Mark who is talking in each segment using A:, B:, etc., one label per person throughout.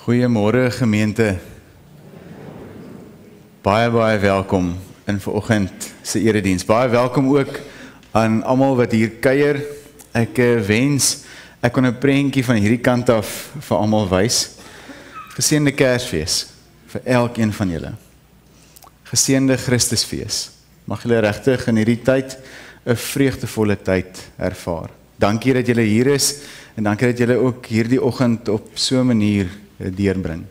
A: Goeiemôre gemeente. Baie welkom in vanoggend se erediens. Baie welkom ook aan almal wat hier kuier. Ek wens ek kon 'n prentjie van hierdie kant af vir almal wys. Geseënde Kersfees vir elkeen van julle. Geseënde Christusfees. Mag julle regtig in hierdie tyd 'n vreugdevolle tyd ervaar. Dankie dat julle hier is en dankie dat julle ook hierdie oggend op so 'n manier deurbring.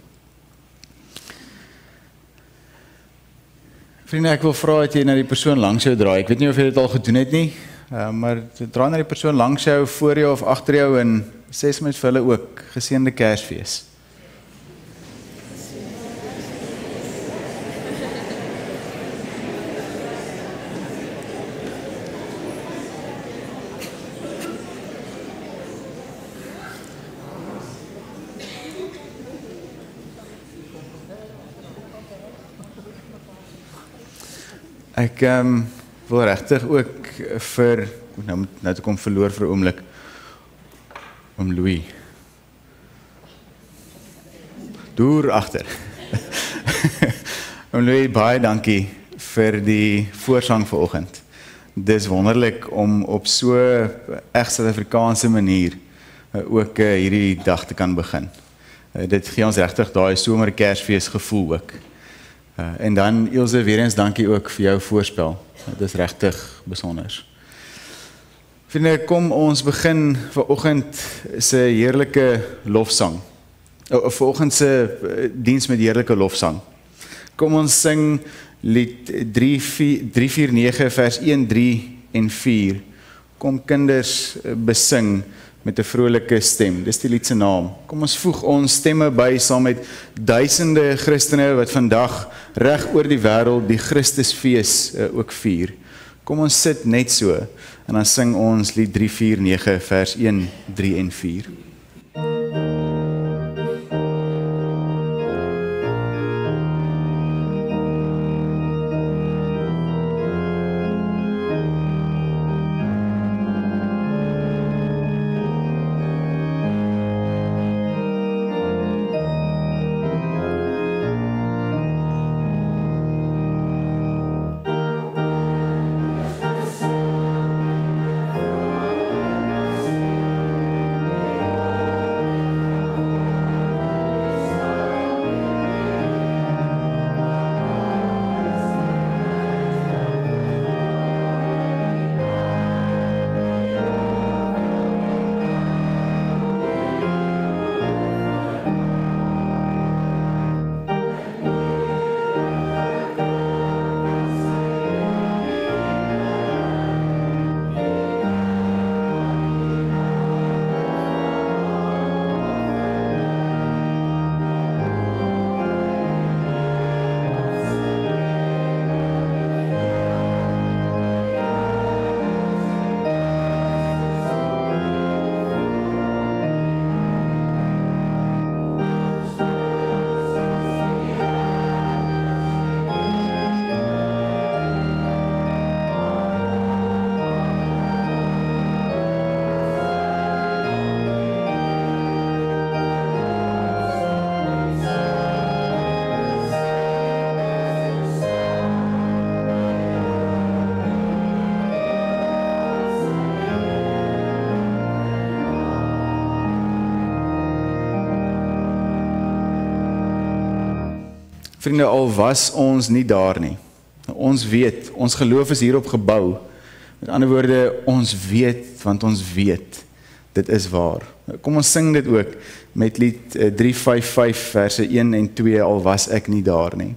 A: Vriende, ek wil vra dat jy na die persoon langs jou draai. Ek weet nie of jy dit al gedoen het nie, maar draai na die persoon langs jou, voor jou of agter jou en sê sommer vir hulle ook geseënde Kersfees. Ek wil regtig ook vir, nou toe kom verloor vir 'n oomblik, oom Louis. Deur agter. Oom Louis, baie dankie vir die voorsang vanoggend. Dis wonderlik om op so reg Suid-Afrikaanse manier ook hierdie dag te kan begin. Dit gee ons regtig daai somer Kersfees gevoel ook. En dan Ilse, weer eens dankie ook vir jou voorspel. Dit is regtig besonder. Vriende, kom ons begin vanoggend se heerlike lofsang. Vanoggend se diens met heerlike lofsang. Kom ons sing lied 349 vers 1, 3 en 4. Kom kinders besing met 'n vrolike stem. Dis die lied se naam. Kom ons voeg ons stemme by saam met duisende Christene wat vandag reg oor die wêreld die Christusfees ook vier. Kom ons sit net so en dan sing ons lied 349 vers 1, 3 en 4. Vriende, al was ons nie daar nie. Ons weet, ons geloof is hierop gebou. Met ander woorde, ons weet, want ons weet, dit is waar. Kom ons sing dit ook met lied 355 verse 1 en 2, al was ek nie daar nie.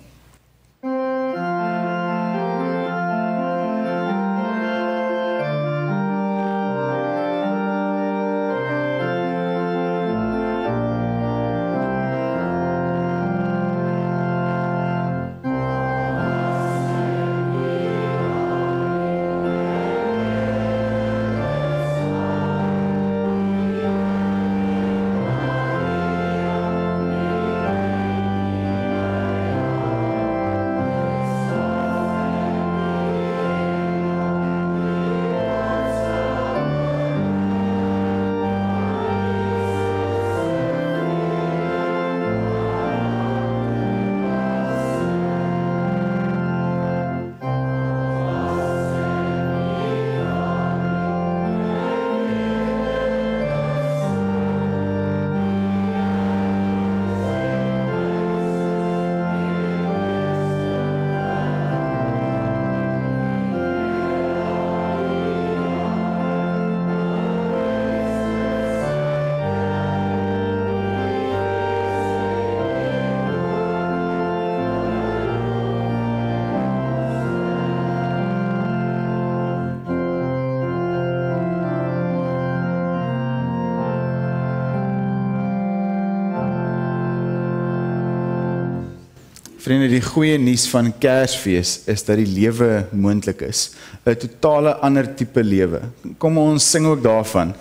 A: Vriende, die goeie nuus van Kersfees is dat die lewe moontlik is. 'n totale ander tipe lewe. Kom ons sing ook daarvan,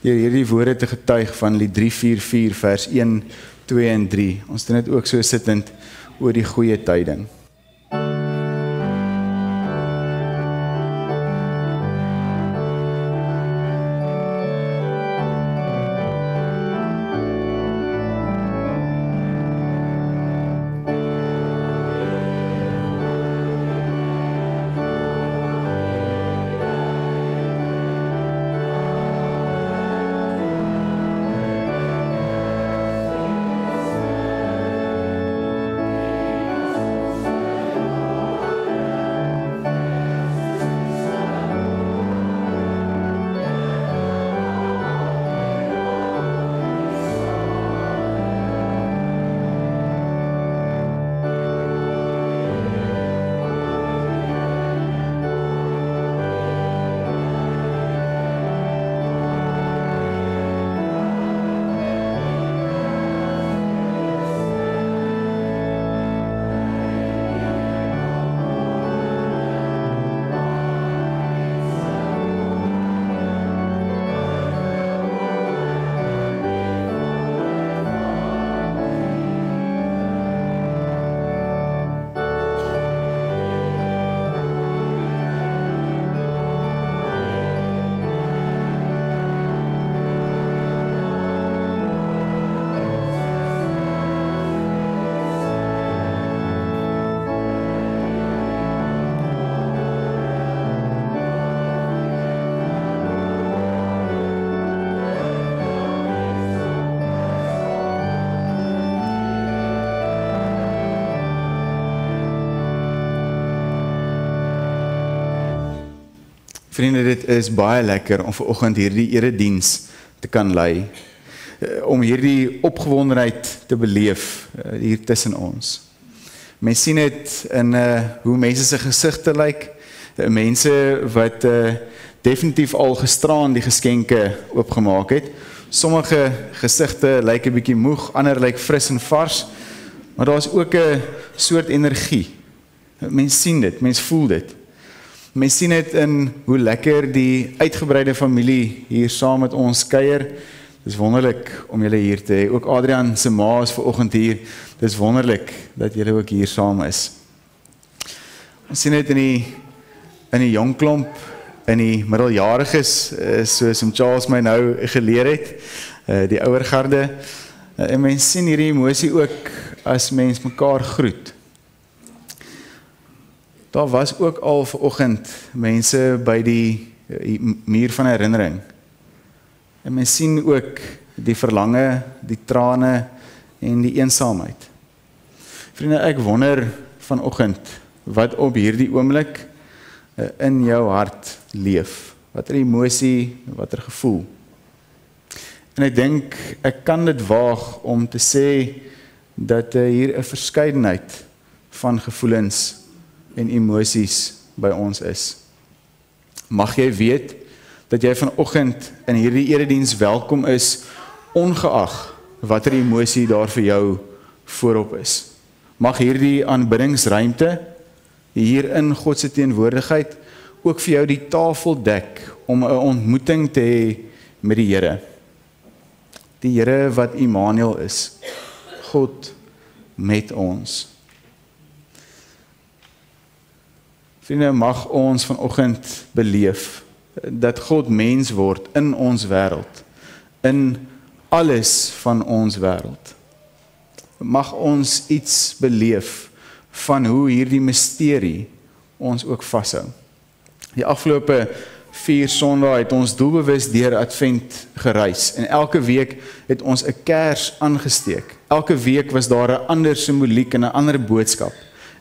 A: deur hierdie woorde te getuig van Lied 344 vers 1, 2 en 3. Ons doen dit ook so sittend oor die goeie tyding. Vriende, dit is baie lekker om vanoggend hierdie erediens te kan lei, om hierdie opgewondenheid te beleef hier tussen ons. Mens sien dit in hoe mense se gesigte lyk, mense wat definitief al gisteraan die geskenke oopgemaak het. Sommige gesigte lyk 'n bietjie moeg, ander lyk fris en vars, maar daar is ook 'n soort energie. Mens sien dit, mens voel dit. Mens sien dit in hoe lekker die uitgebreide familie hier saam met ons kuier. Dit is wonderlik om julle hier te hê. Ook Adrian se ma is vanoggend hier. Dit is wonderlik dat julle ook hier saam is. Ons sien dit in die jong klomp, in die middeljariges, soos Charles my nou geleer het, die ouer garde. En mens sien hierdie emosie ook as mens mekaar groet. Daar was ook al vanoggend mense by die muur van herinnering. En mens sien ook die verlange, die trane en die eensaamheid. Vriende, ek wonder vanoggend wat op hierdie oomblik in jou hart leef. Watter emosie, watter gevoel. En ek dink, ek kan dit waag om te sê dat hier 'n verskeidenheid van gevoelens en emosies by ons is. Mag jy weet dat jy vanoggend in hierdie erediens welkom is, ongeag watter emosie daar vir jou voorop is. Mag hierdie aanbiddingsruimte hier in God se teenwoordigheid ook vir jou die tafel dek om 'n ontmoeting te hê met die Here. Die Here wat Immanuel is, God met ons. Vriende, mag ons vanoggend beleef dat God mens word in ons wêreld, in alles van ons wêreld. Mag ons iets beleef van hoe hierdie misterie ons ook vashou. Die afgelope 4 Sondae het ons doelbewus deur Advent gereis en elke week het ons 'n kers aangesteek. Elke week was daar 'n ander simboliek en 'n ander boodskap.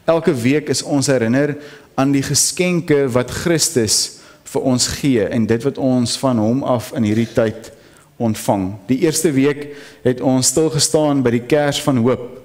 A: Elke week is ons herinner aan die geskenke wat Christus vir ons gee en dit wat ons van hom af in hierdie tyd ontvang. Die eerste week het ons stilgestaan by die kers van hoop.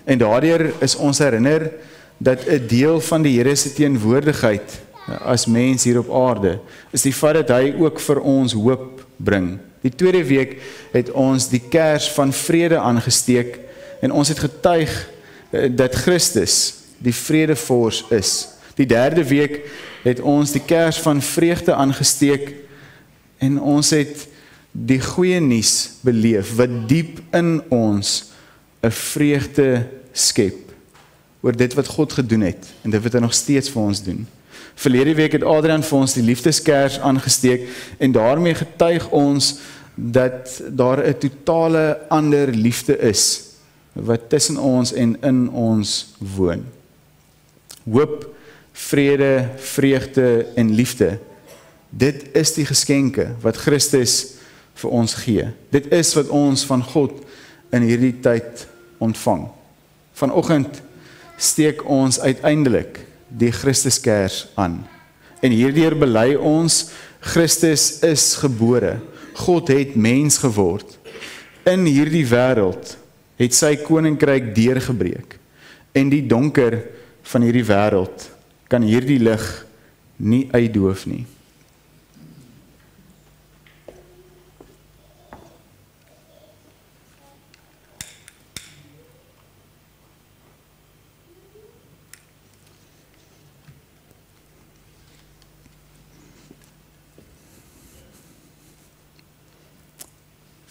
A: En daardeur is ons herinner dat 'n deel van die Here se teenwoordigheid as mens hier op aarde is die feit dat hy ook vir ons hoop bring. Die tweede week het ons die kers van vrede aangesteek en ons het getuig dat Christus die vredevors is. Die derde week het ons die kers van vreugde aangesteek en ons het die goeie nuus beleef wat diep in ons 'n vreugde skep oor dit wat God gedoen het en dit wat hy nog steeds vir ons doen. Verlede week het Adrian vir ons die liefdeskers aangesteek en daarmee getuig ons dat daar 'n totale ander liefde is wat tussen ons en in ons woon. Hoop, vrede, vreugde en liefde. Dit is die geskenke wat Christus vir ons gee. Dit is wat ons van God in hierdie tyd ontvang. Vanoggend steek ons uiteindelik die Christuskers aan. En hierdeur bely ons, Christus is gebore. God het mens geword. In hierdie wêreld het sy koninkryk deurgebreek. En die donker van hierdie wêreld kan hierdie lig nie uitdoof nie.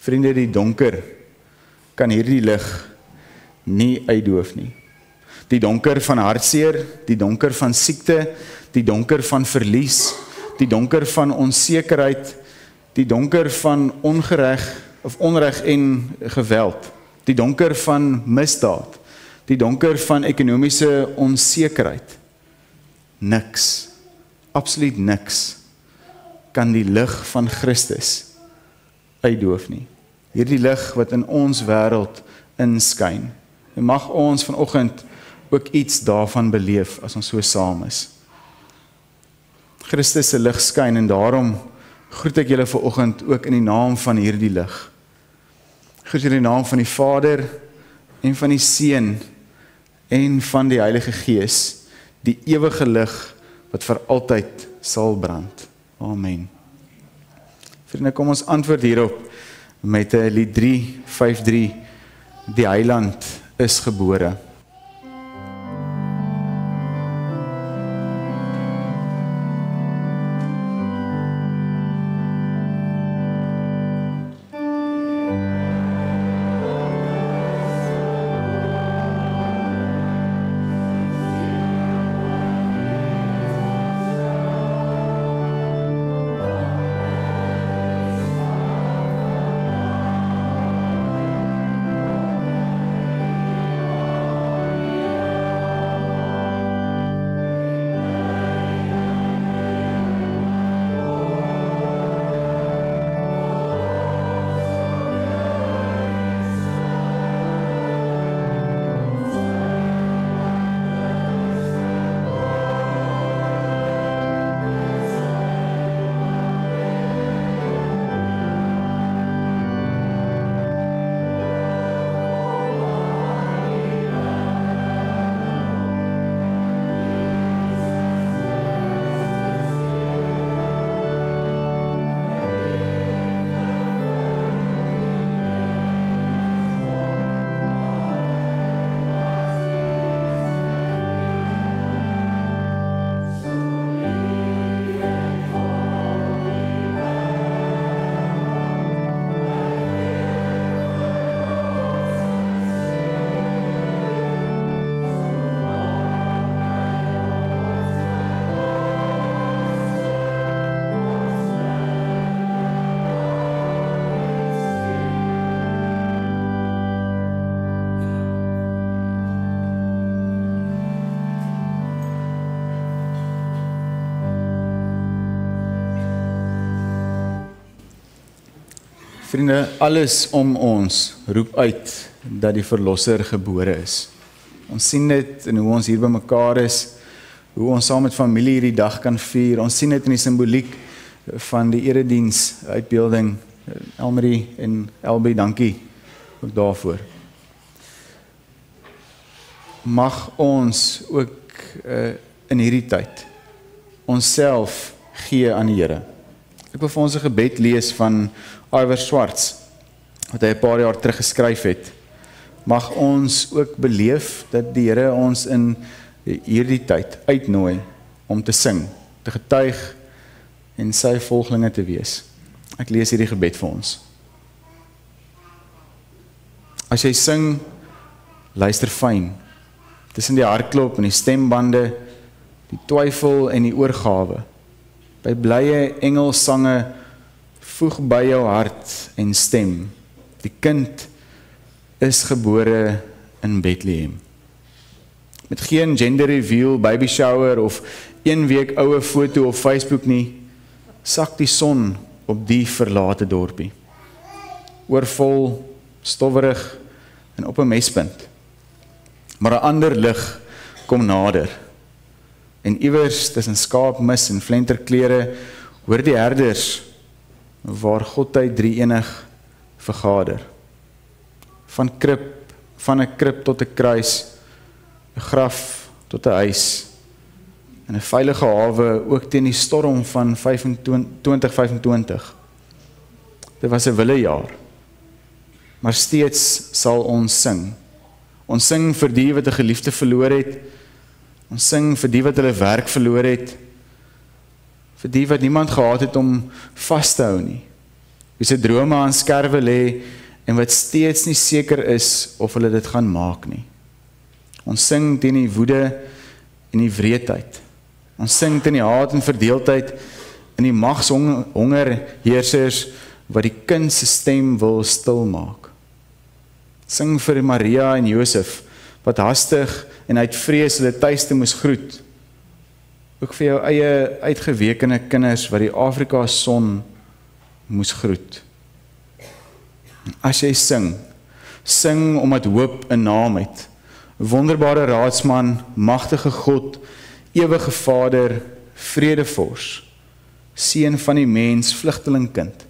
A: Vriende, die donker kan hierdie lig nie uitdoof nie. Die donker van hartseer, die donker van siekte, die donker van verlies, die donker van onsekerheid, die donker van onreg en geweld, die donker van misdaad, die donker van ekonomiese onsekerheid. Niks, absoluut niks, kan die lig van Christus uitdoof nie. Hierdie lig wat in ons wêreld inskyn. En mag ons vanoggend ook iets daarvan beleef as ons so saam is. Christus se lig skyn en daarom groet ek julle vanoggend ook in die naam van hierdie lig. Groet in die naam van die Vader en van die Seun en van die Heilige Gees, die ewige lig wat vir altyd sal brand. Amen. Vriende, kom ons antwoord hierop met lied 353, die Heiland is gebore. Vriende, alles om ons roep uit dat die Verlosser gebore is. Ons sien dit in hoe ons hier by mekaar is, hoe ons saam met familie hierdie dag kan vier. Ons sien dit in die simboliek van die erediens uitbeelding. Elmarie en Elby, dankie ook daarvoor. Mag ons ook in hierdie tyd onsself gee aan die Here. Ek wil vir ons 'n gebed lees van Iver Swarts, wat hy 'n paar jaar terug geskryf het, mag ons ook beleef dat die Here ons in hierdie tyd uitnooi om te sing, te getuig en sy volgelinge te wees. Ek lees hierdie gebed vir ons. As jy sing, luister fyn, tussen die hartklop en die stembande, die twyfel en die oorgawe. By blye engelsange voeg by jou hart en stem. Die kind is gebore in Bethlehem. Met geen gender reveal, baby shower of 1 week oue foto op Facebook nie, sak die son op die verlate dorpie. Oorvol, stowwerig en op 'n mespunt. Maar 'n ander lig kom nader. En iewers tussen skaapmis en flenterklere hoor die herders waar Godheid drie-enig vergader. Van 'n krib tot 'n kruis, 'n graf tot 'n huis en 'n veilige hawe ook teen die storm van 2025. Dit was 'n wille jaar. Maar steeds sal ons sing. Ons sing vir die wat 'n geliefde verloor het. Ons sing vir die wat hulle werk verloor het. Vir die wat niemand gehad het om vas te hou nie. Wie se drome aan skerwe lê en wat steeds nie seker is of hulle dit gaan maak nie. Ons sing teen die woede en die wreedheid. Ons sing teen die haat en verdeeldheid en die magshonger heersers wat die kind se stem wil stil maak. Sing vir Maria en Josef wat hastig en uit vrees hulle tuiste moes groet. Ook vir jou eie uitgewekene kinders wat die Afrika son moes groet. As jy sing, sing omdat hoop 'n naam het. Wonderbare raadsman, magtige God, ewige Vader, vredevors, seun van die mens, vlugtelingkind.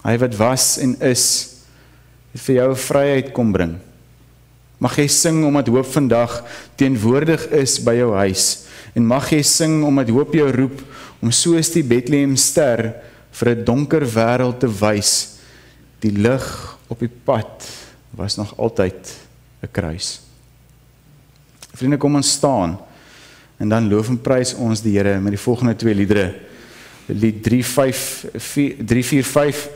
A: Hy wat was en is, het vir jou vryheid kom bring. Mag jy sing omdat hoop vandag teenwoordig is by jou huis, en mag jy sing omdat hoop jou roep, om soos die Bethlehem ster, vir 'n donker wêreld te wys, die lig op die pad, was nog altyd 'n kruis. Vriende, kom ons staan, en dan loof en prys ons die Here met die volgende 2 liedere. Lied 345,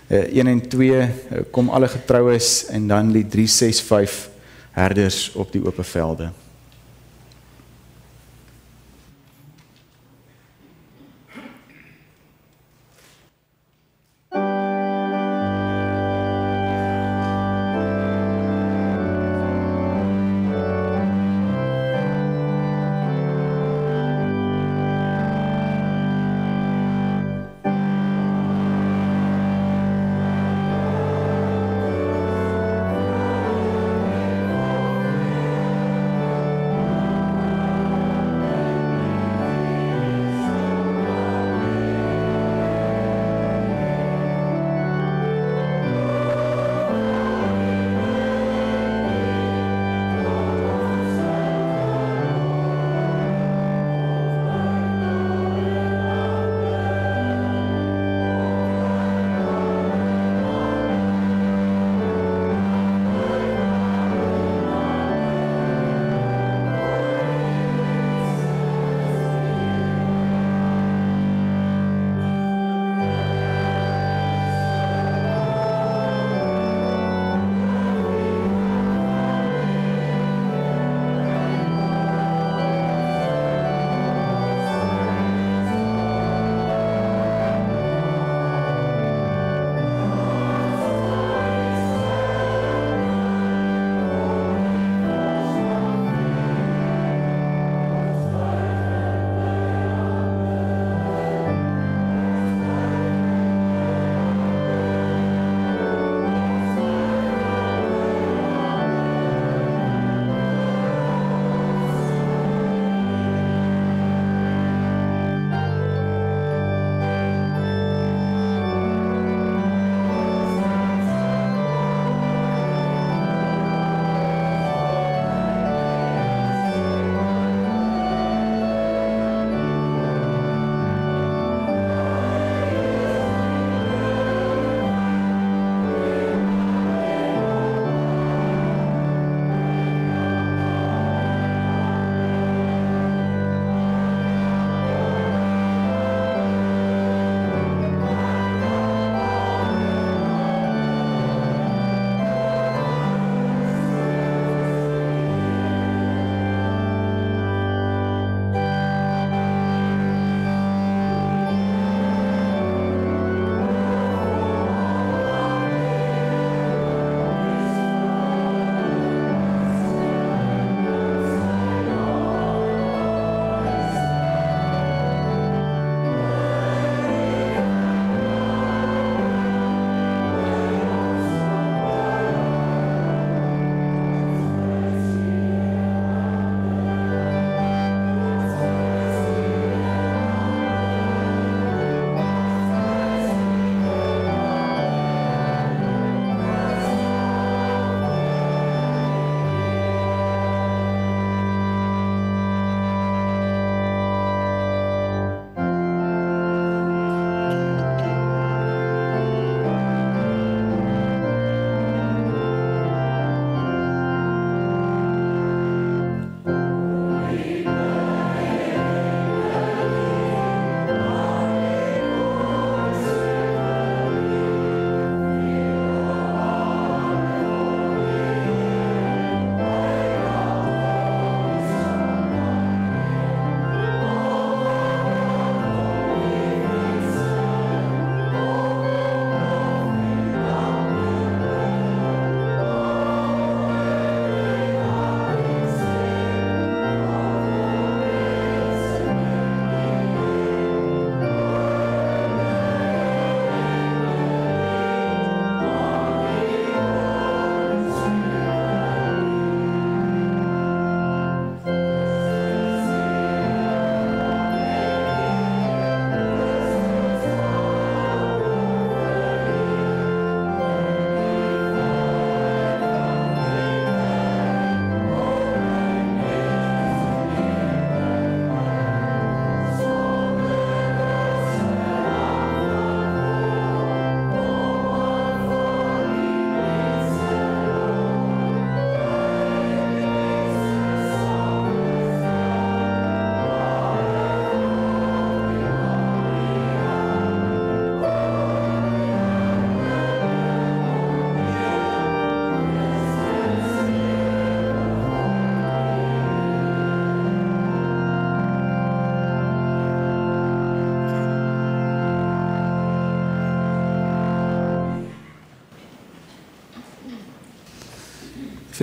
A: 1 en 2, kom alle getroues, en dan lied 365, herders op die ope velde.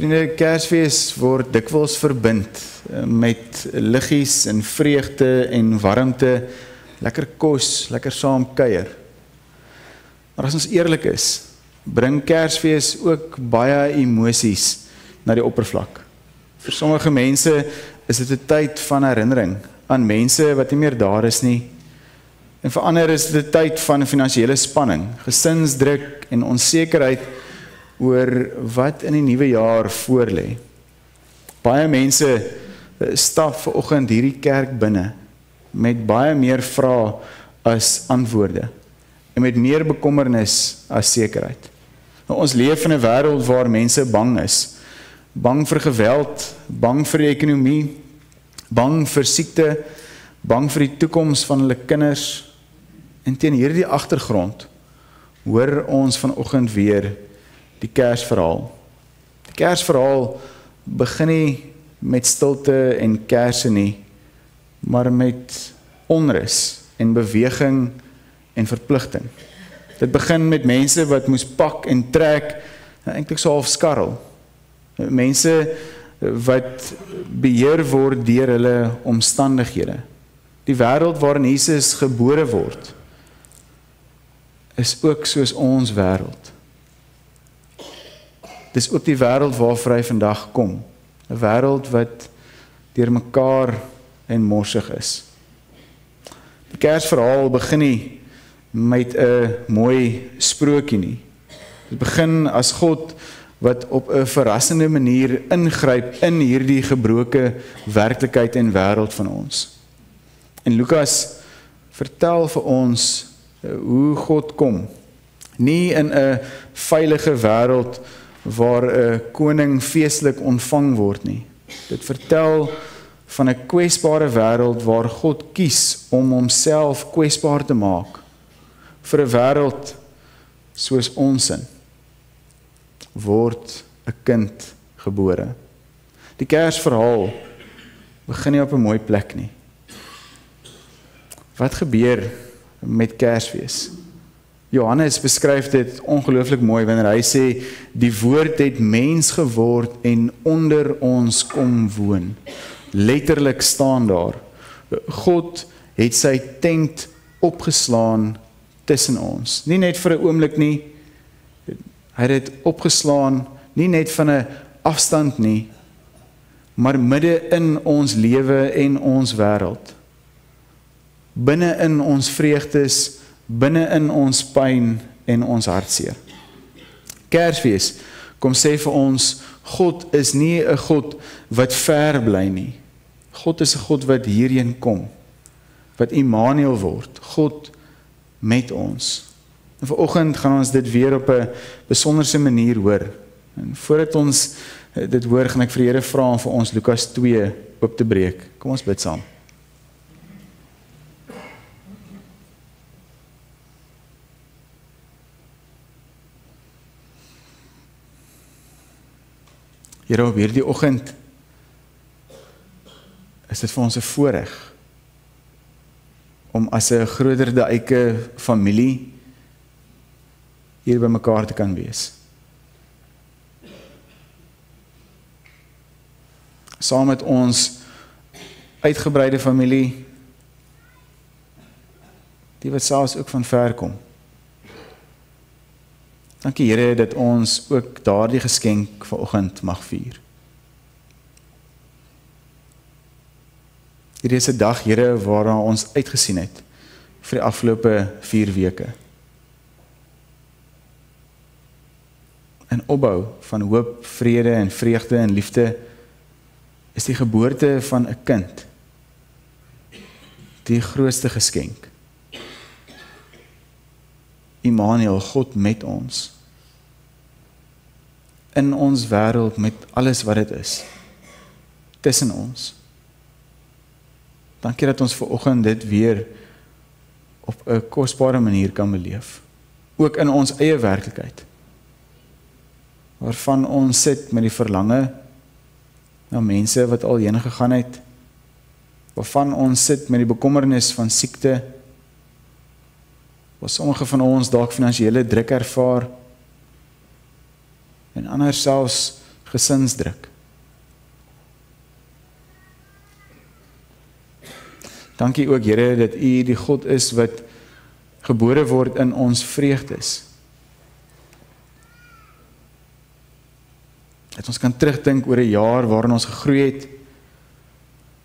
A: Vriende, Kersfees word dikwels verbind met liggies en vreugde en warmte, lekker kos, lekker saam kuier. Maar as ons eerlik is, bring Kersfees ook baie emosies na die oppervlak. Vir sommige mense is dit 'n tyd van herinnering aan mense wat nie meer daar is nie. En vir ander is dit 'n tyd van finansiële spanning, gesinsdruk en onsekerheid oor wat in die nuwe jaar voorlê. Baie mense stap vanoggend hierdie kerk binne met baie meer vrae as antwoorde en met meer bekommernis as sekerheid. Nou, ons leef in 'n wêreld waar mense bang is. Bang vir geweld, bang vir die ekonomie, bang vir siekte, bang vir die toekoms van hulle kinders. En teen hierdie agtergrond hoor ons vanoggend weer die Kersverhaal. Die Kersverhaal begin nie met stilte en kerse nie, maar met onrus en beweging en verpligting. Dit begin met mense wat moes pak en trek, eintlik so half skarrel. Mense wat beheer word deur hulle omstandighede. Die wêreld waarin Jesus gebore word, is ook soos ons wêreld. Dis ook die wêreld waarvoor hy vandag kom. 'n Wêreld wat deur mekaar en morsig is. Die Kersverhaal begin nie met 'n mooi sprokie nie. Dit begin as God wat op 'n verrassende manier ingryp in hierdie gebroke werklikheid en wêreld van ons. En Lukas vertel vir ons hoe God kom. Nie in 'n veilige wêreld waar 'n koning feestelik ontvang word nie. Dit vertel van 'n kwesbare wêreld waar God kies om homself kwesbaar te maak vir 'n wêreld soos ons in. Word 'n kind gebore. Die Kersverhaal begin nie op 'n mooi plek nie. Wat gebeur met Kersfees? Johannes beskryf dit ongelooflik mooi wanneer hy sê die woord het mens geword en onder ons kom woon. Letterlik staan daar, God het sy tent opgeslaan tussen ons. Nie net vir 'n oomblik nie, hy het dit opgeslaan nie net van 'n afstand nie, maar midde in ons lewe en ons wêreld. Binne in ons vreugdes, binne in ons pyn en ons hartseer. Kersfees kom sê vir ons, God is nie 'n God wat ver bly nie. God is 'n God wat hierheen kom, wat Immanuel word, God met ons. En vanoggend gaan ons dit weer op 'n besonderse manier hoor. En voordat ons dit hoor, gaan ek vir die Here vra om vir ons Lukas 2 oop te breek. Kom ons bid saam. Here, op hierdie oggend is dit vir ons 'n voorreg om as 'n groter duike familie hier by mekaar te kan wees. Saam met ons uitgebreide familie, die wat selfs ook van ver kom. Dankie Here dat ons ook daardie geskenk vanoggend mag vier. Hierdie is 'n dag, Here, waarna ons uitgesien het vir die afgelope 4 weke. In opbou van hoop, vrede en vreugde en liefde is die geboorte van 'n kind die grootste geskenk. Immanuel, God met ons. In ons wêreld met alles wat dit is. Tussen ons. Dankie dat ons vanoggend dit weer op 'n kosbare manier kan beleef. Ook in ons eie werklikheid. Waarvan ons sit met die verlange na mense wat al heen gegaan het. Waarvan ons sit met die bekommernis van siekte. Waar sommige van ons dalk finansiële druk ervaar. En ander selfs gesinsdruk. Dankie ook, Here, dat U die God is wat gebore word in ons vreugdes. Dat ons kan terugdink oor 'n jaar waarin ons gegroei het,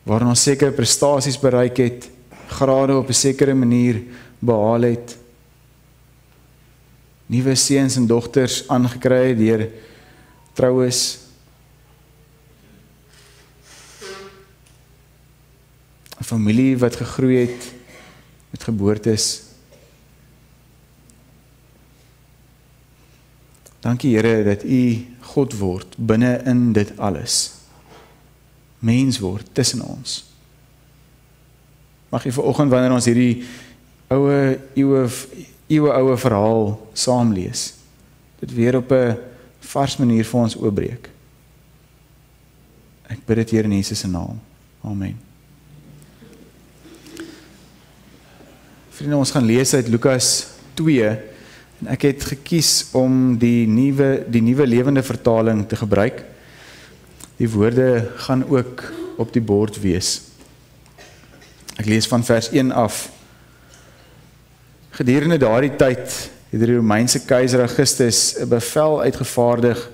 A: waarin ons sekere prestasies bereik het, grade op 'n sekere manier behaal het, nuwe seuns en dogters aangekry het deur troues, 'n familie wat gegroei het met geboortes. Dankie, Here, dat U God word binne in dit alles. Mens word tussen ons. Mag U vanoggend, wanneer ons hierdie eeue oue verhaal saam lees, dit weer op 'n vars manier vir ons oopbreek. Ek bid dit, Here, in Jesus se naam. Amen. Vriende, ons gaan lees uit Lukas 2, en ek het gekies om die nuwe lewende vertaling te gebruik. Die woorde gaan ook op die bord wees. Ek lees van vers 1 af. Gedurende daardie tyd het die Romeinse keiser Augustus 'n bevel uitgevaardig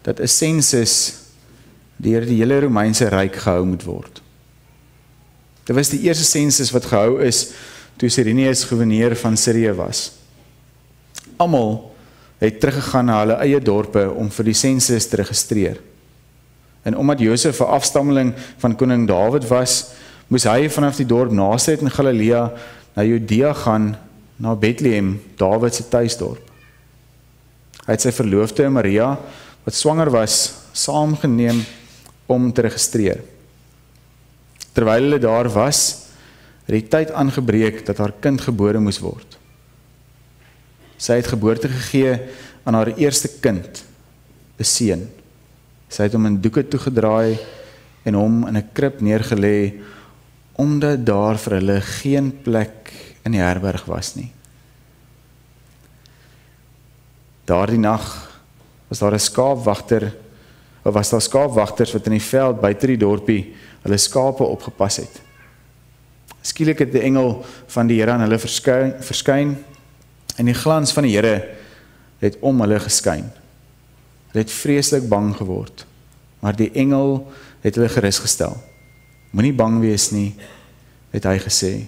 A: dat 'n sensus deur die hele Romeinse ryk gehou moet word. Dit was die eerste sensus wat gehou is toe Cyrenius gouverneur van Sirië was. Almal het teruggegaan na hulle eie dorpe om vir die sensus te registreer. En omdat Josef 'n afstammeling van koning Dawid was, moes hy vanaf die dorp Nasaret in Galilea na Judea gaan, na Bethlehem, Dawid se tuisdorp. Hy het sy verloofde Maria, wat swanger was, saamgeneem om te registreer. Terwyl hulle daar was, het die tyd aangebreek dat haar kind gebore moes word. Sy het geboorte gegee aan haar eerste kind, 'n seun. Sy het hom in doeke toegedraai en hom in 'n krib neergelê, omdat daar vir hulle geen plek in die herberg was nie. Daardie nag was daar skaapwagters wat in die veld buite die dorpie hulle skape opgepas het. Skielik het die engel van die Here aan hulle verskyn, en die glans van die Here het om hulle geskyn. Hulle het vreeslik bang geword, maar die engel het hulle gerus gestel. Moenie bang wees nie, het hy gesê.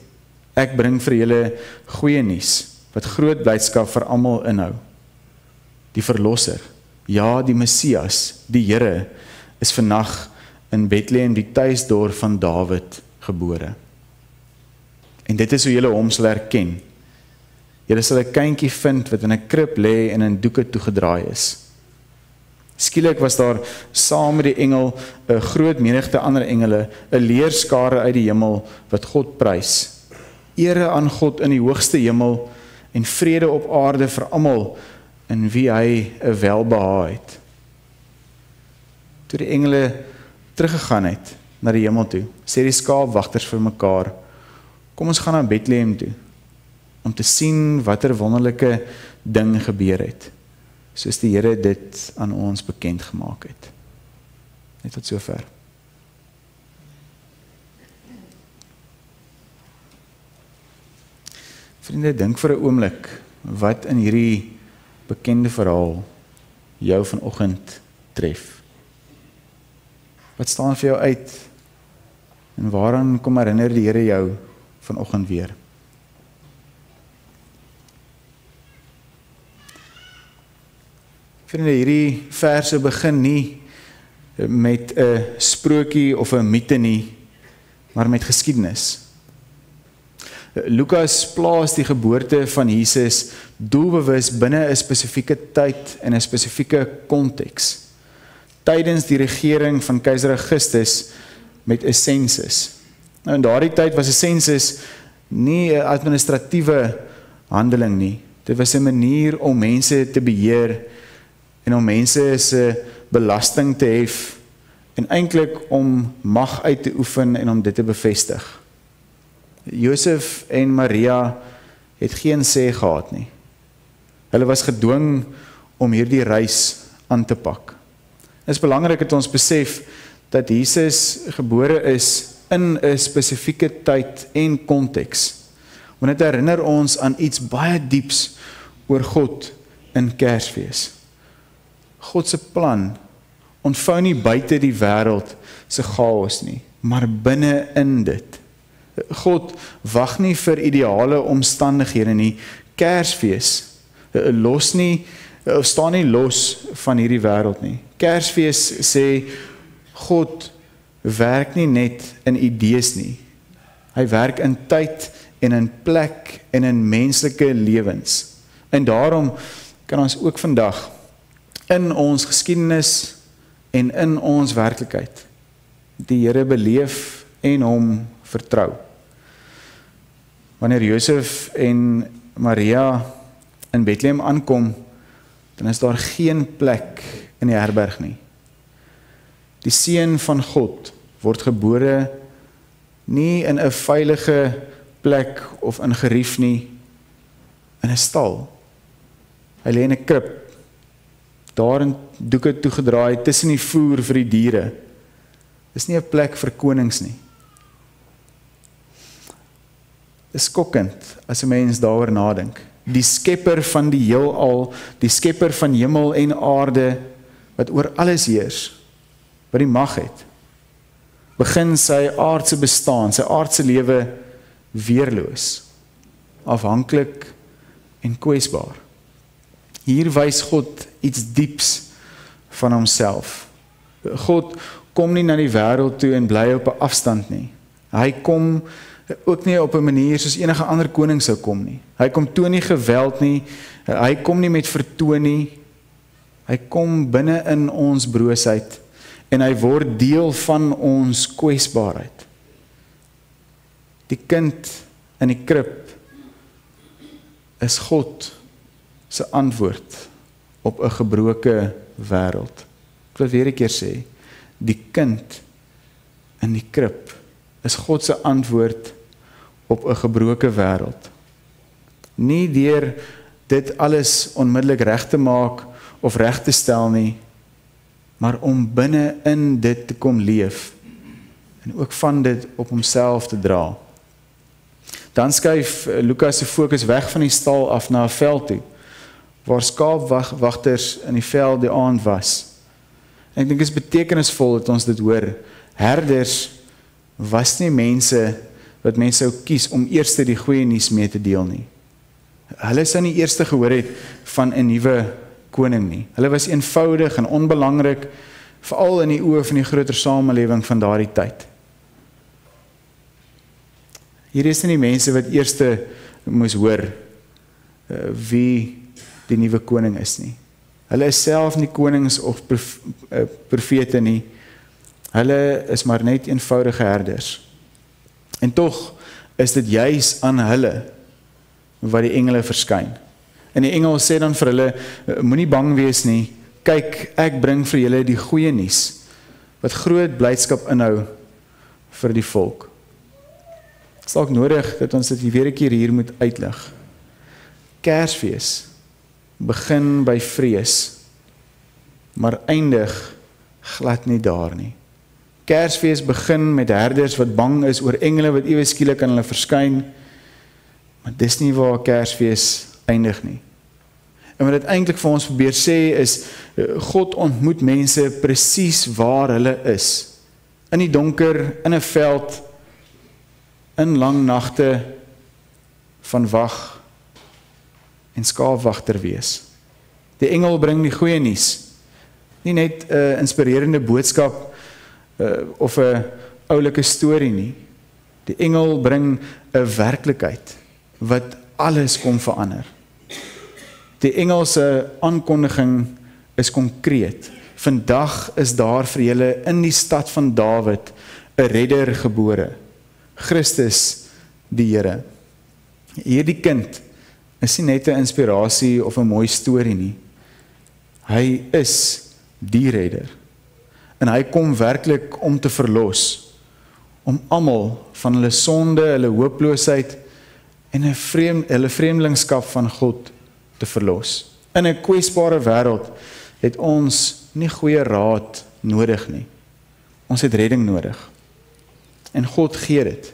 A: Ek bring vir julle goeie nuus, wat groot blydskap vir almal inhou. Die verlosser, ja, die Messias, die Here, is vandag in Bethlehem, die tuisdorp van Dawid, gebore. En dit is hoe julle hom sal herken. Julle sal 'n kindjie vind wat in 'n krib lê en in doeke toegedraai is. Skielik was daar saam met die engel 'n groot menigte ander engele, 'n leerskare uit die hemel wat God prys. Ere aan God in die hoogste hemel en vrede op aarde vir almal in wie hy 'n welbehae het. Toe die engele teruggegaan het na die hemel toe, sê die skaapwagters vir mekaar, kom ons gaan na Bethlehem toe, om te sien watter wonderlike ding gebeur het, soos die Here dit aan ons bekend gemaak het. Net tot sover. Vriende, dink vir 'n oomblik wat in hierdie bekende verhaal jou vanoggend tref. Wat staan vir jou uit? En waaraan kom herinner die Here jou vanoggend weer? Vriende, hierdie verse begin nie met 'n sprokie of 'n mite nie, maar met geskiedenis. Lukas plaas die geboorte van Jesus doelbewus binne 'n spesifieke tyd en 'n spesifieke konteks. Tydens die regering van keiser Augustus met 'n sensus. Nou in daardie tyd was 'n sensus nie 'n administratiewe handeling nie. Dit was 'n manier om mense te beheer en om mense se belasting te hef en eintlik om mag uit te oefen en om dit te bevestig. Josef en Maria het geen sê gehad nie. Hulle was gedwing om hierdie reis aan te pak. Dit is belangrik dat ons besef dat Jesus gebore is in 'n spesifieke tyd en konteks. Want dit herinner ons aan iets baie dieps oor God in Kersfees. God se plan ontvou nie buite die wêreld se chaos nie, maar binne in dit. God wag nie vir ideale omstandighede nie. Kersfees los nie, of staan nie los van hierdie wêreld nie. Kersfees sê God werk nie net in idees nie. Hy werk in tyd en in plek en in menslike lewens. En daarom kan ons ook vandag in ons geskiedenis en in ons werklikheid die Here beleef en hom vertrou. Wanneer Josef en Maria in Bethlehem aankom, dan is daar geen plek in die herberg nie. Die seun van God word gebore nie in 'n veilige plek of in gerief nie, in 'n stal. Hy lê in 'n krib, daarin doeke toegedraai tussen die voer vir die diere. Dis nie 'n plek vir konings nie. Dis skokkend as 'n mens daaroor nadink. Die skepper van die heelal, die skepper van hemel en aarde, wat oor alles heers, wat die mag het, begin sy aardse bestaan, sy aardse lewe weerloos, afhanklik en kwesbaar. Hier wys God iets dieps van homself. God kom nie na die wêreld toe en bly op 'n afstand nie. Hy kom ook nie op 'n manier soos enige ander koning sou kom nie. Hy kom toon nie geweld nie, hy kom nie met vertoon nie. Hy kom binne in ons broosheid en hy word deel van ons kwesbaarheid. Die kind in die krib is God se antwoord op 'n gebroke wêreld. Ek wil weer 'n keer sê, die kind in die krib is God se antwoord op 'n gebroke wêreld. Nie deur dit alles onmiddellik reg te maak of reg te stel nie, maar om binne in dit te kom leef en ook van dit op homself te dra. Dan skuif Lukas se fokus weg van die stal af na 'n veld toe, waar skaapwagters in die veld die aand was. En ek dink dit is betekenisvol dat ons dit hoor. Herders was nie mense wat mense sou kies om eers die goeie nuus mee te deel nie. Hulle sou nie eers gehoor het van 'n nuwe koning nie. Hulle was eenvoudig en onbelangrik, veral in die oë van die groter samelewing van daardie tyd. Hier is nie mense wat eers moes hoor wie die nuwe koning is nie. Hulle is self nie konings of profete nie. Hulle is maar net eenvoudige herders. En tog is dit juis aan hulle wat die engele verskyn. En die engel sê dan vir hulle, moenie bang wees nie, kyk, ek bring vir julle die goeie nuus, wat groot blydskap inhou vir die volk. Het is dalk nodig dat ons dit weer 'n keer hier moet uitlig. Kersfees begin by vrees, maar eindig glad nie daar nie. Kersfees begin met herders wat bang is oor engele wat ewe skielik aan hulle verskyn, maar dis nie waar Kersfees eindig nie. En wat dit eintlik vir ons probeer sê is, God ontmoet mense presies waar hulle is. In die donker, in 'n veld, in lang nagte van wag en skaapwagter wees. Die engel bring die goeie nuus. Nie net 'n inspirerende boodskap of 'n oulike storie nie. Die engel bring 'n werklikheid wat alles kom verander. Die engel se aankondiging is konkreet. Vandag is daar vir julle in die stad van Dawid 'n redder gebore. Christus die Here. Hierdie kind is nie net 'n inspirasie of 'n mooi storie nie. Hy is die redder. En hy kom werklik om te verlos, om almal van hulle sonde, hulle hooploosheid en hulle vreemdelingskap van God te verlos. In 'n kwesbare wêreld het ons nie goeie raad nodig nie. Ons het redding nodig. En God gee dit.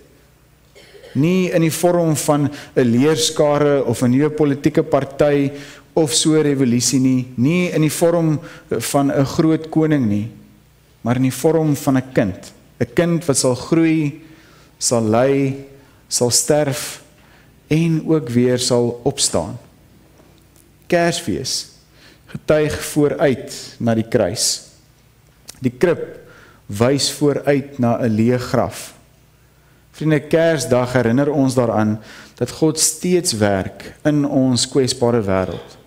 A: Nie in die vorm van 'n leerskare of 'n nuwe politieke party of so 'n revolusie nie, nie in die vorm van 'n groot koning nie, maar in die vorm van 'n kind. 'n Kind wat sal groei, sal ly, sal sterf en ook weer sal opstaan. Kersfees getuig vooruit na die kruis. Die krib wys vooruit na 'n leë graf. Vriende, Kersdag herinner ons daaraan dat God steeds werk in ons kwesbare wêreld.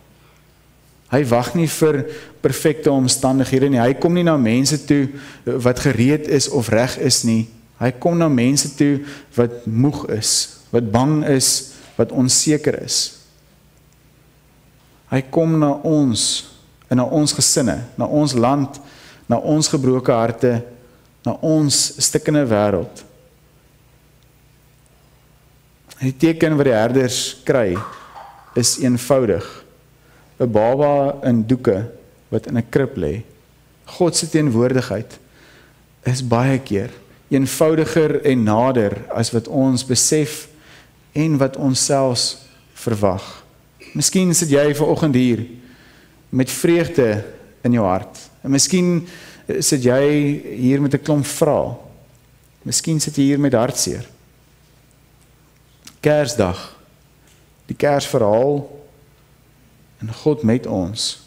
A: Hy wag nie vir perfekte omstandighede nie. Hy kom nie na mense toe wat gereed is of reg is nie. Hy kom na mense toe wat moeg is, wat bang is, wat onseker is. Hy kom na ons en na ons gesinne, na ons land, na ons gebroke harte, na ons stikkende wêreld. Die teken wat die herders kry is eenvoudig. 'n Baba in doeke wat in 'n krib lê. God se teenwoordigheid is baie keer eenvoudiger en nader as wat ons besef en wat ons selfs verwag. Miskien sit jy vanoggend hier met vreugde in jou hart. En miskien sit jy hier met 'n klomp vrae. Miskien sit jy hier met hartseer. Kersdag, die Kersverhaal en God met ons.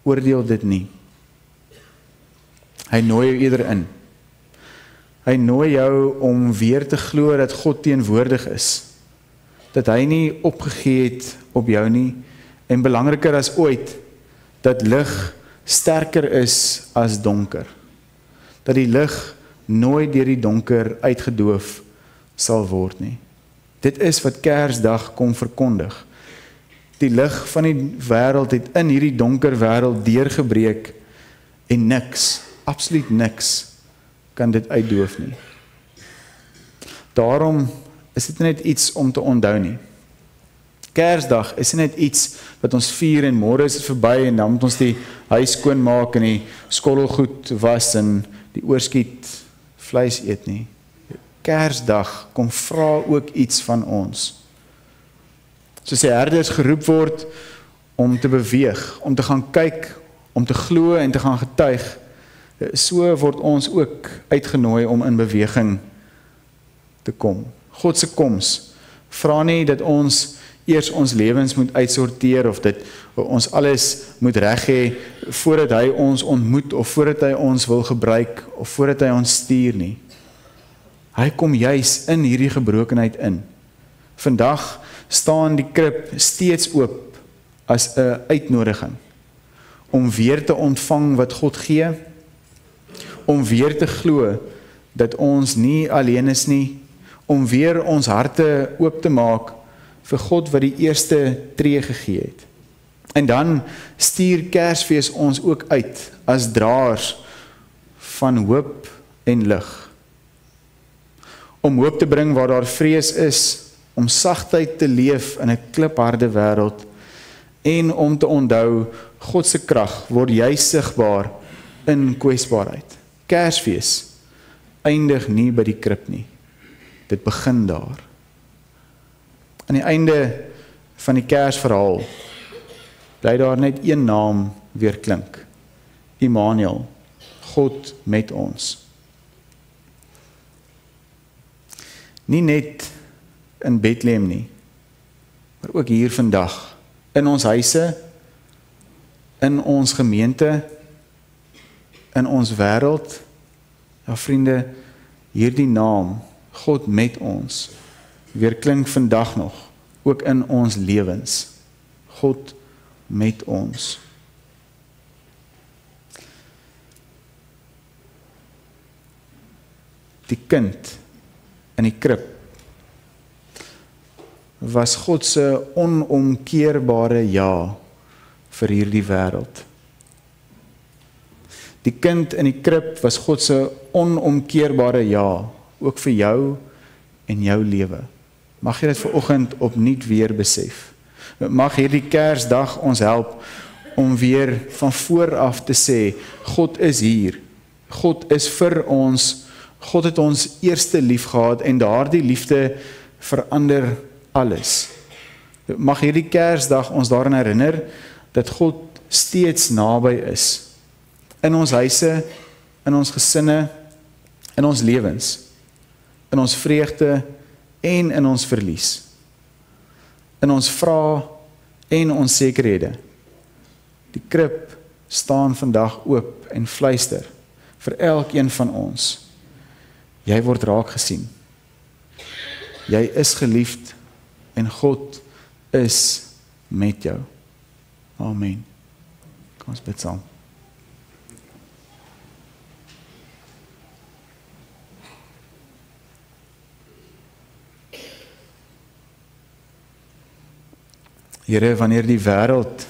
A: Oordeel dit nie. Hy nooi jou eerder in. Hy nooi jou om weer te glo dat God teenwoordig is. Dat hy nie opgegee het op jou nie. En belangriker as ooit, dat lig sterker is as donker. Dat die lig nooit deur die donker uitgedoof sal word nie. Dit is wat Kersdag kom verkondig. Die lig van die wêreld het in hierdie donker wêreld deurgebreek en niks, absoluut niks, kan dit uitdoof nie. Daarom is dit net iets om te onthou nie. Kersdag is net iets wat ons vier en môre is dit verby en dan moet ons die huis skoon maak en die skottelgoed was en die oorskiet vleis eet nie. Kersdag kom vra ook iets van ons. Soos die herders geroep word om te beweeg, om te gaan kyk, om te glo en te gaan getuig, so word ons ook uitgenooi om in beweging te kom. God se koms vra nie dat ons eers ons lewens moet uitsorteer of dit ons alles moet reg hê voordat hy ons ontmoet of voordat hy ons wil gebruik of voordat hy ons stuur nie. Hy kom juis in hierdie gebrokenheid in. Vandag staan die krib steeds oop as 'n uitnodiging om weer te ontvang wat God gee, om weer te glo dat ons nie alleen is nie, om weer ons harte oop te maak vir God wat die eerste tree gegee het. En dan stuur Kersfees ons ook uit as draers van hoop en lig. Om hoop te bring waar daar vrees is, om sagtheid te leef in 'n klipharde wêreld en om te onthou God se krag word juis sigbaar in kwesbaarheid. Kersfees eindig nie by die krib nie. Dit begin daar. Aan die einde van die Kersverhaal bly daar net een naam weer klink. Immanuel, God met ons. Nie net in Bethlehem nie, maar ook hier vandag, in ons huise, in ons gemeente, in ons wêreld. Ja vriende, hierdie naam, God met ons, weer klink vandag nog, ook in ons lewens. God met ons. Die kind in die krib was God se onomkeerbare ja vir hierdie wêreld. Die kind in die krib was God se onomkeerbare ja, ook vir jou en jou lewe. Mag jy dit vanoggend opnuut weer besef. Mag hierdie Kersdag ons help om weer van vooraf te sê, God is hier, God is vir ons, God het ons eerste lief gehad en daardie liefde verander alles. Mag hierdie Kersdag ons daaraan herinner dat God steeds naby is, in ons huise, in ons gesinne, in ons lewens, in ons vreugde en in ons verlies, in ons vrae en onsekerhede. Die krib staan vandag oop en fluister vir elkeen van ons. Jy word raak gesien. Jy is geliefd en God is met jou. Amen. Kom ons bid saam. Here, wanneer die wêreld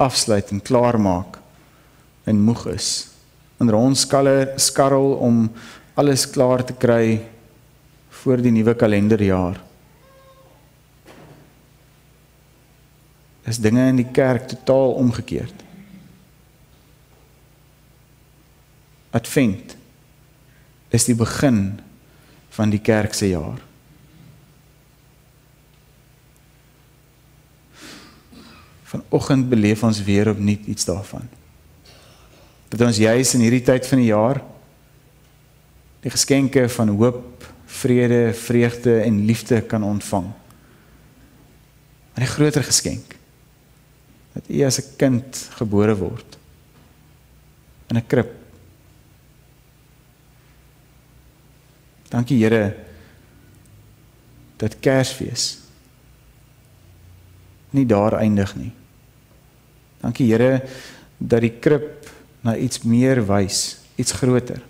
A: afsluit en klaarmaak en moeg is, en ons skarrel om alles klaar te kry voor die nuwe kalenderjaar, is dinge in die kerk totaal omgekeerd. Advent is die begin van die kerk se jaar. Vanoggend beleef ons weer opnuut iets daarvan. Dat ons juis in hierdie tyd van die jaar die geskenke van hoop, vrede, vreugde en liefde kan ontvang. Maar die groter geskenk, dat U as 'n kind gebore word, in 'n krib. Dankie Here, dat Kersfees nie daar eindig nie. Dankie Here, dat die krib na iets meer wys, iets groter.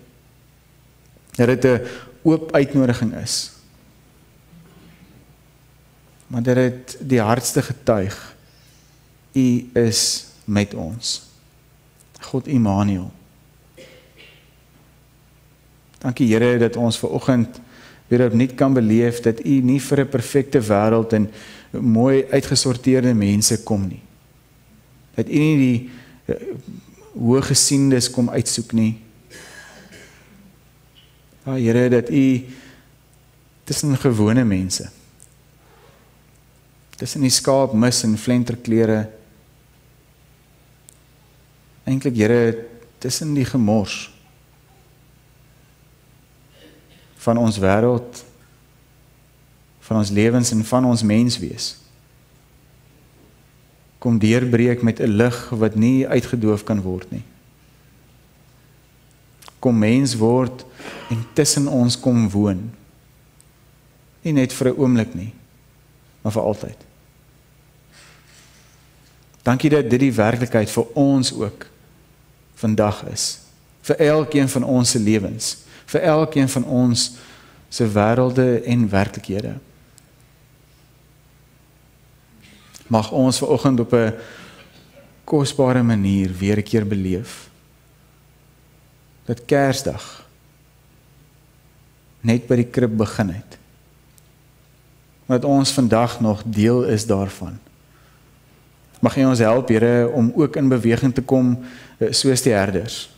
A: Dat dit 'n oop uitnodiging is. Maar dat dit die hardste getuig, U is met ons. God Immanuel. Dankie Here, dat ons vanoggend weer opnuut kan beleef, dat U nie vir 'n perfekte wêreld en mooi uitgesorteerde mense kom nie. Dat U nie die hooggesiendes kom uitsoek nie. Ja, Here, dat U tussen gewone mense, tussen die skaap, mis en flenterklere, eintlik Here, tussen die gemors van ons wêreld, van ons lewens en van ons menswees, kom deurbreek met 'n lig wat nie uitgedoof kan word nie. Kom mens word en tussen ons kom woon. Nie net vir 'n oomblik nie, maar vir altyd. Dankie dat dit die werklikheid vir ons ook vandag is. Vir elkeen van ons se lewens, vir elkeen van ons se wêrelde en werklikhede. Mag ons vanoggend op 'n kosbare manier weer 'n keer beleef dat Kersdag net by die krib begin het. Dat ons vandag nog deel is daarvan. Mag U ons help, Here, om ook in beweging te kom soos die herders.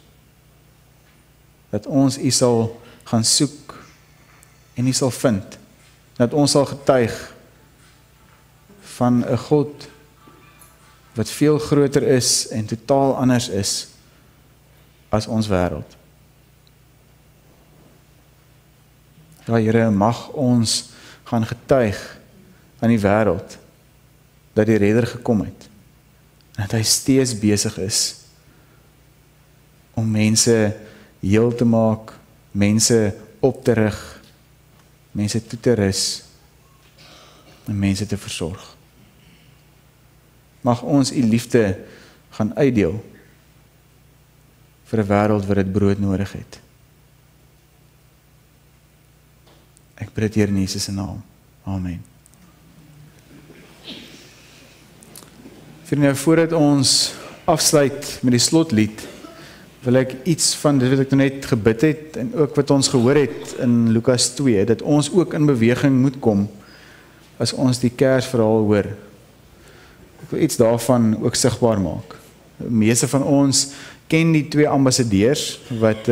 A: Dat ons U sal gaan soek en U sal vind. Dat ons sal getuig van 'n God wat veel groter is en totaal anders is as ons wêreld. Ja, Here, mag ons gaan getuig aan die wêreld dat die Redder gekom het en dat hy steeds besig is om mense heel te maak, mense op te rig, mense toe te rus en mense te versorg. Mag ons U liefde gaan uitdeel vir 'n wêreld wat dit brood nodig het. Ek bid hier in Jesus se naam. Amen. Vriende, voordat ons afsluit met die slotlied, wil ek iets van dit wat ek net gebid het en ook wat ons gehoor het in Lukas 2, dat ons ook in beweging moet kom as ons die Kersverhaal hoor. Ek wil iets daarvan ook sigbaar maak. meeste van ons ken die 2 ambassadeurs wat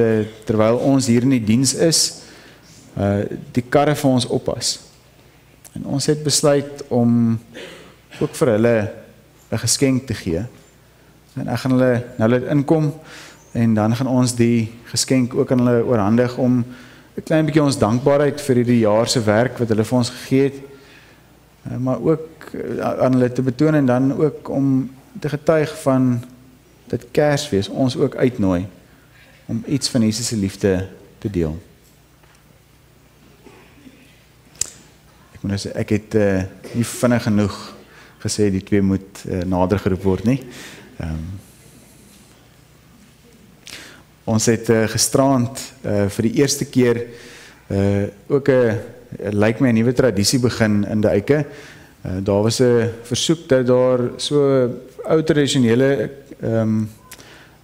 A: terwyl ons hier in die diens is, die karre vir ons oppas. En ons het besluit om ook vir hulle 'n geskenk te gee. En ek gaan hulle nou laat inkom en dan gaan ons die geskenk ook aan hulle oorhandig om 'n klein bietjie ons dankbaarheid vir hierdie jaar se werk wat hulle vir ons gegee het, maar ook aan hulle te betoon en dan ook om te getuig van dit Kersfees ons ook uitnooi om iets van Jesus se liefde te deel. Ek moet nou sê, ek het nie vinnig genoeg gesê die 2 moet nader geroep word nie. Ons het gisterand vir die eerste keer ook lyk my 'n nuwe tradisie begin in die Eike. Daar was 'n versoek dat daar so ou tradisionele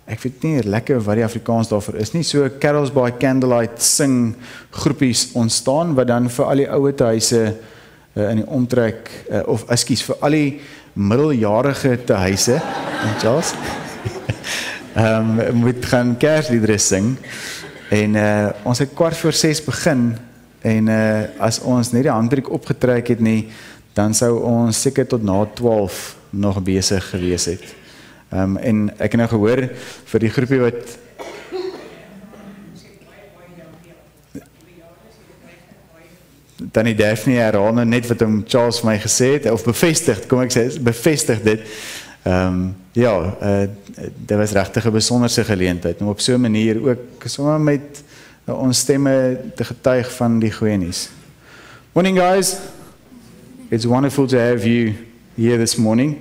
A: ek weet nie lekker wat die Afrikaans daarvoor is nie, so carols by candlelight sing groepies ontstaan wat dan vir al die ouete huise in die omtrek of ekskuus vir al die middeljarige te huise in Charles moet gaan Kersliedere sing en ons het 6:15 begin en as ons net die handbriek opgetrek het nie, dan sou ons seker tot na 12 nog besig gewees het. En ek het nou gehoor vir die groepie wat Tannie Daphne herhaal nou net wat Charles vir my gesê het, of bevestig, kom ek sê, bevestig dit. Dit was regtig 'n besonderse geleentheid om op so 'n manier ook sommer met ons stemme te getuig van die goeie nuus. Morning guys, it's wonderful to have you here this morning.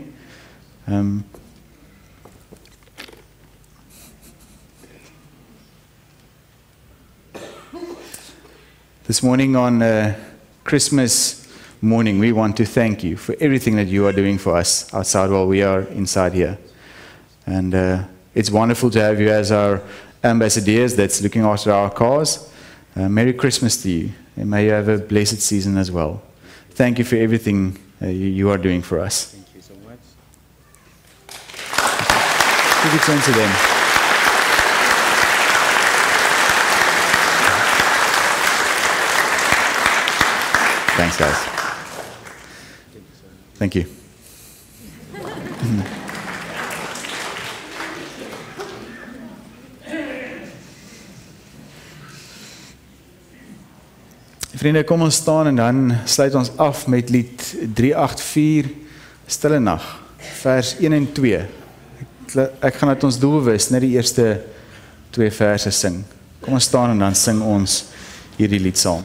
A: This morning on Christmas morning, we want to thank you for everything that you are doing for us outside while we are inside here. And it's wonderful to have you as our ambassadors that's looking after our cars. Merry Christmas to you, and may you have a blessed season as well. Thank you for everything you are doing for us.
B: Thank you so much.
A: Give it to them. Thanks, guys. Thank you. Vriende, kom ons staan en dan sluit ons af met lied 384, Stille Nag, vers 1 en 2. Ek gaan uit ons doelbewus net die eerste 2 verse sing. Kom ons staan en dan sing ons hierdie lied saam.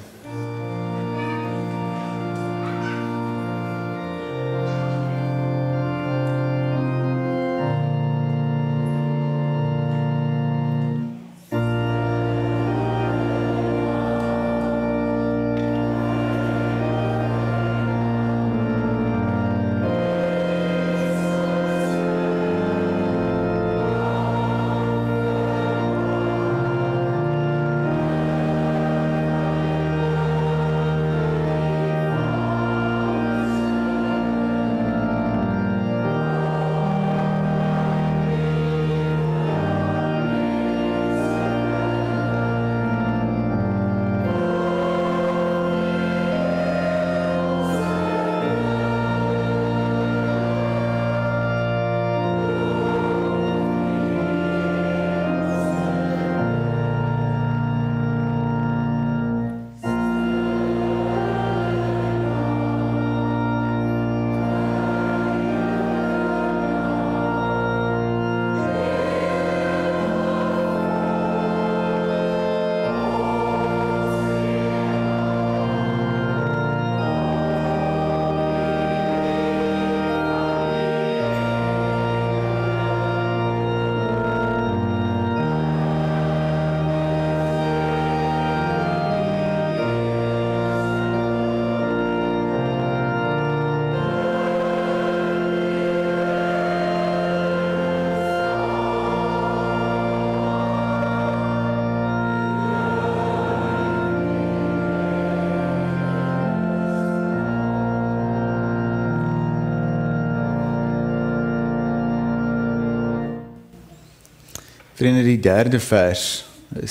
A: Vriende, die 3de vers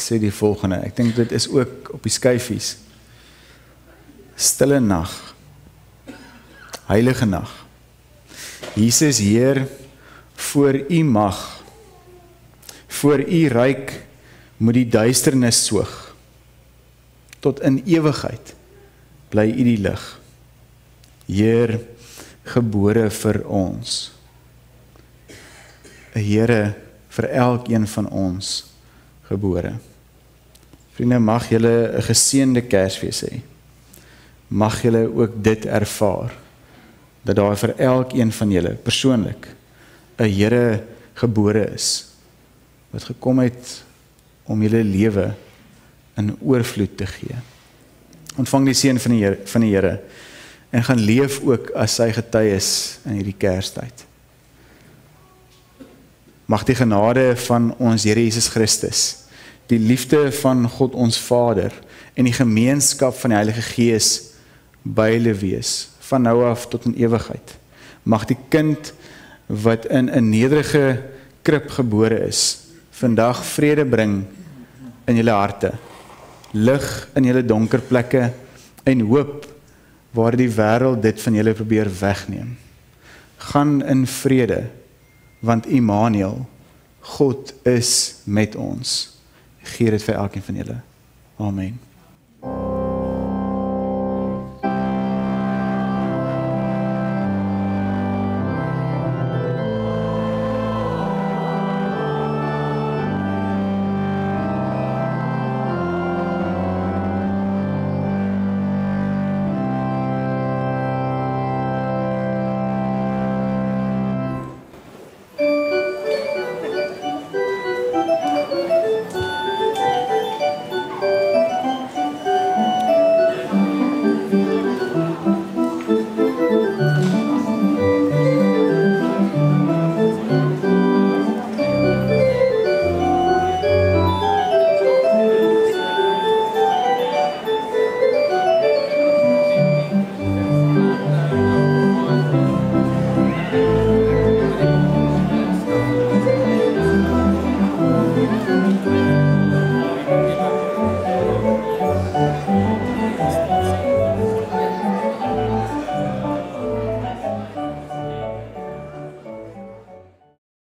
A: sê die volgende. Ek dink dit is ook op die skyfies. Stille nag, heilige nag. Jesus Heer, voor U mag, voor U ryk moet die duisternis soog. Tot in ewigheid bly U die lig. Heer, gebore vir ons. 'n Here vir elkeen van ons gebore. Vriende, mag julle 'n geseënde Kersfees hê. Mag julle ook dit ervaar, dat daar vir elkeen van julle persoonlik 'n Here gebore is, wat gekom het om julle lewe in oorvloed te gee. Ontvang die seën van die Here en gaan leef ook as sy getuies in hierdie Kerstyd. Mag die genade van ons Here Jesus Christus, die liefde van God ons Vader en die gemeenskap van die Heilige Gees by julle wees, van nou af tot in ewigheid. Mag die kind wat in 'n nederige krib gebore is, vandag vrede bring in julle harte, lig in julle donker plekke en hoop waar die wêreld dit van julle probeer wegneem. Gaan in vrede, want Immanuel, God is met ons. Gee dit vir elkeen van julle. Amen.